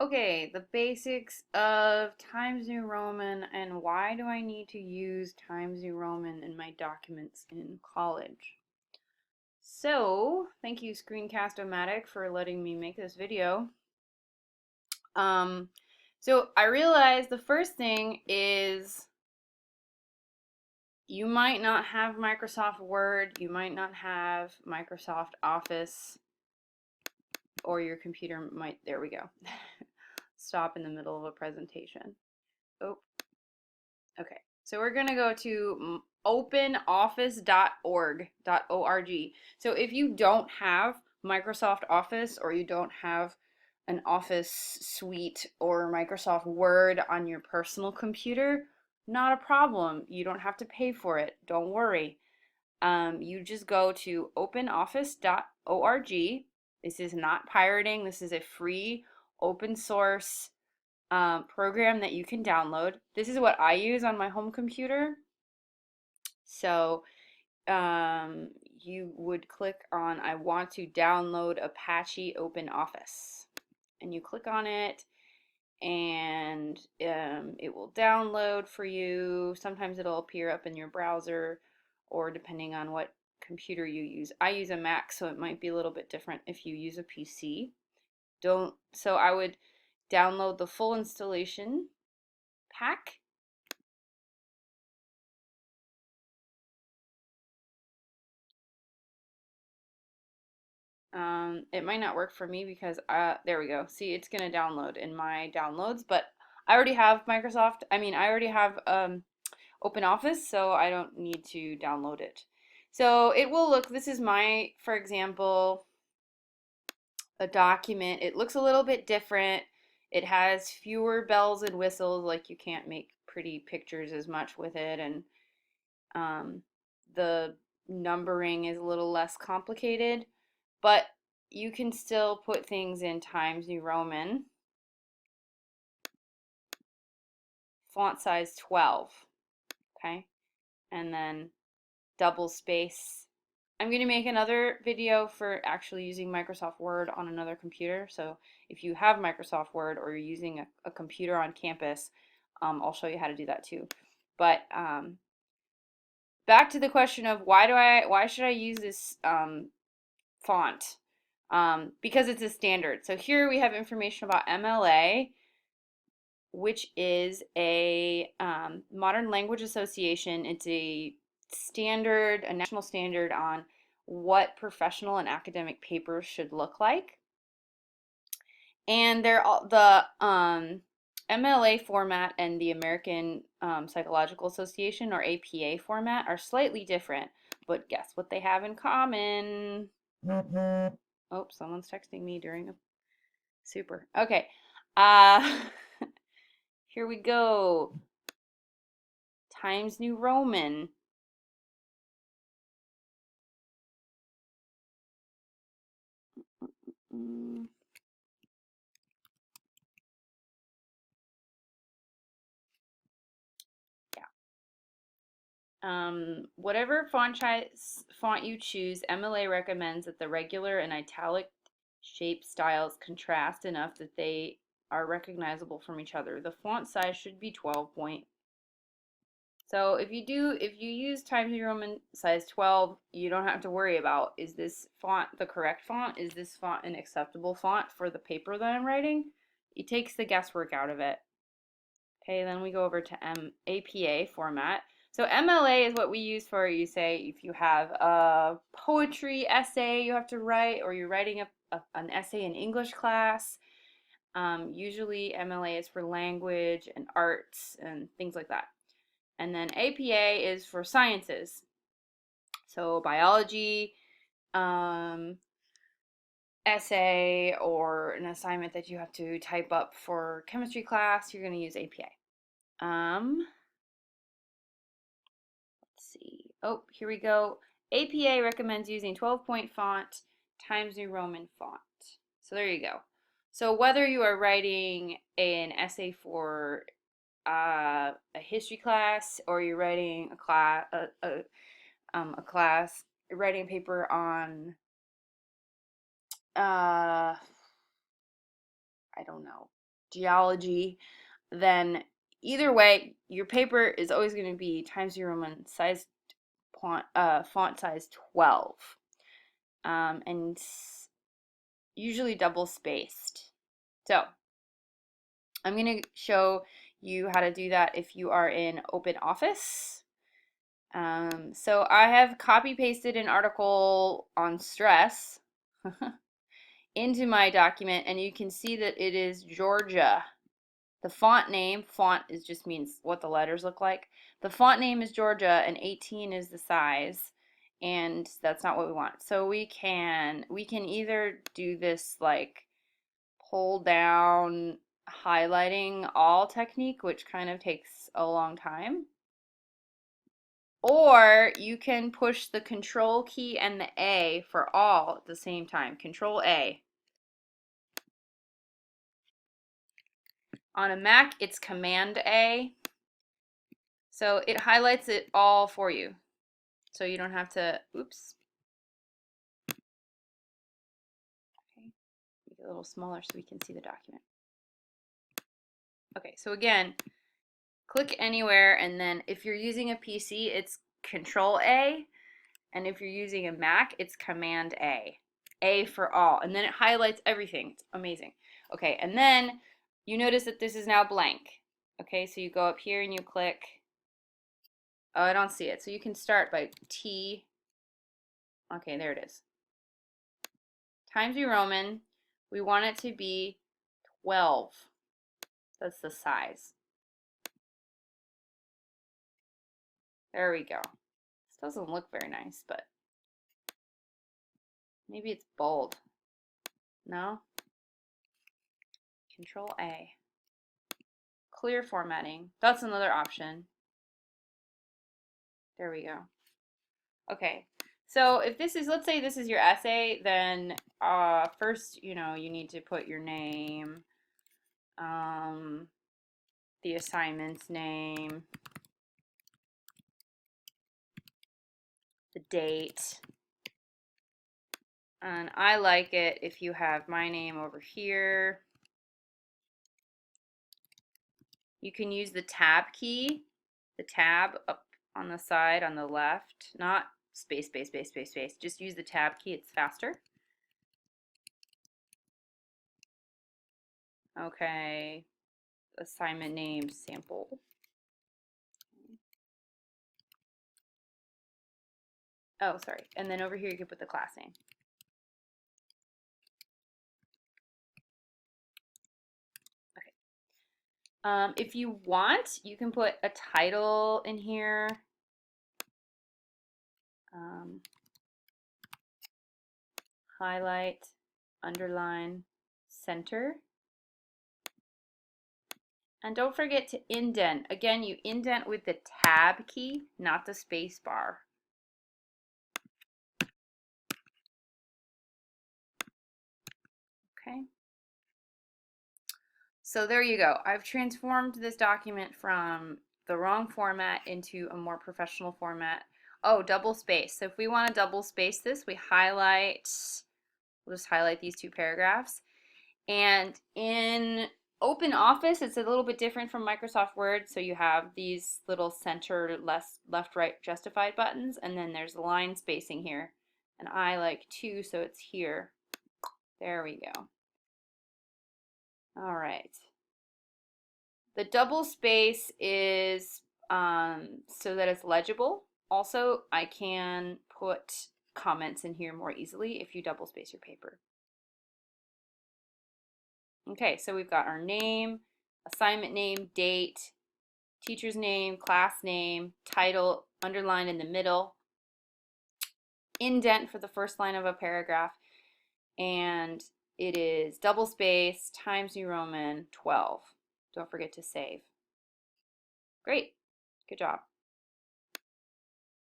Okay, the basics of Times New Roman and why do I need to use Times New Roman in my documents in college? So, thank you Screencast-O-Matic for letting me make this video. Um, so I realized the first thing is you might not have Microsoft Word, you might not have Microsoft Office, or your computer might, there we go, stop in the middle of a presentation. Oh, okay, so we're gonna go to openoffice.org. So if you don't have Microsoft Office or you don't have an Office suite or Microsoft Word on your personal computer, not a problem. You don't have to pay for it. Don't worry. You just go to openoffice.org. This is not pirating. This is a free open source program that you can download. This is what I use on my home computer. So you would click on I want to download Apache OpenOffice. And you click on it and it will download for you. Sometimes it'll appear up in your browser or depending on what computer you use. I use a Mac, so it might be a little bit different if you use a PC. So I would download the full installation pack. It might not work for me because there we go. See, it's gonna download in my downloads, but I already have I already have Open Office, so I don't need to download it. So it will look, this is my, for example, a document. It looks a little bit different. It has fewer bells and whistles, like you can't make pretty pictures as much with it, and um, the numbering is a little less complicated, but you can still put things in Times New Roman, font size 12, okay? And then double space. I'm going to make another video for actually using Microsoft Word on another computer. So if you have Microsoft Word or you're using a computer on campus, I'll show you how to do that too. But back to the question of why should I use this font? Because it's a standard. So here we have information about MLA, which is a Modern Language Association. It's a standard, a national standard on what professional and academic papers should look like. And they're all, the MLA format and the American Psychological Association, or APA format, are slightly different. But guess what they have in common? Oh, someone's texting me during a super. Okay. Uh, here we go. Times New Roman. Mm, yeah. Whatever font you choose, MLA recommends that the regular and italic shape styles contrast enough that they are recognizable from each other. The font size should be 12 point. So if you use Times New Roman size 12, you don't have to worry about, is this font the correct font? Is this font an acceptable font for the paper that I'm writing? It takes the guesswork out of it. Okay, then we go over to APA format. So MLA is what we use for, you say, if you have a poetry essay you have to write, or you're writing an essay in English class. Usually MLA is for language and arts and things like that. And then APA is for sciences. So biology, essay, or an assignment that you have to type up for chemistry class, you're going to use APA. Let's see. Oh, here we go. APA recommends using 12-point font, Times New Roman font. So there you go. So whether you are writing an essay for a history class, or you're writing a class, you're writing a paper on I don't know, geology, then either way, your paper is always going to be Times New Roman size font size 12, and usually double spaced. So I'm going to show you how to do that if you are in OpenOffice. So I have copy pasted an article on stress into my document, and you can see that it is Georgia. The font name, font is just means what the letters look like. The font name is Georgia, and 18 is the size, and that's not what we want. So we can either do this like pull down highlighting all technique, which kind of takes a long time. Or you can push the Control key and the A for all at the same time. Control A. On a Mac, it's Command A. So it highlights it all for you. So you don't have to, oops. Okay, make it a little smaller so we can see the document. Okay, so again, click anywhere, and then if you're using a PC, it's Control A, and if you're using a Mac, it's Command A. A for all, and then it highlights everything. It's amazing. Okay, and then you notice that this is now blank. Okay, so you go up here and you click. Oh, I don't see it. So you can start by T. Okay, there it is. Times New Roman. We want it to be 12. That's the size. There we go. This doesn't look very nice, but maybe it's bold. No? Control A. Clear formatting. That's another option. There we go. Okay. So if this is, let's say this is your essay, then first, you need to put your name, the assignment's name, the date, and I like it if you have my name over here. You can use the tab key, the tab up on the side on the left, not space, space, space, space, space. Just use the tab key, it's faster. Okay, assignment name sample. Oh, sorry. And then over here you can put the class name. Okay. If you want, you can put a title in here. Highlight, underline, center. And don't forget to indent. Again, you indent with the tab key, not the space bar. Okay. So there you go. I've transformed this document from the wrong format into a more professional format. Oh, double space. So if we want to double space this, we highlight, we'll just highlight these two paragraphs. And in OpenOffice, it's a little bit different from Microsoft Word. So you have these little center, left, right, justified buttons, and then there's line spacing here. And I like 2, so it's here. There we go. All right. The double space is so that it's legible. Also, I can put comments in here more easily if you double space your paper. Okay, so we've got our name, assignment name, date, teacher's name, class name, title, underline in the middle, indent for the first line of a paragraph, and it is double space, Times New Roman, 12. Don't forget to save. Great. Good job.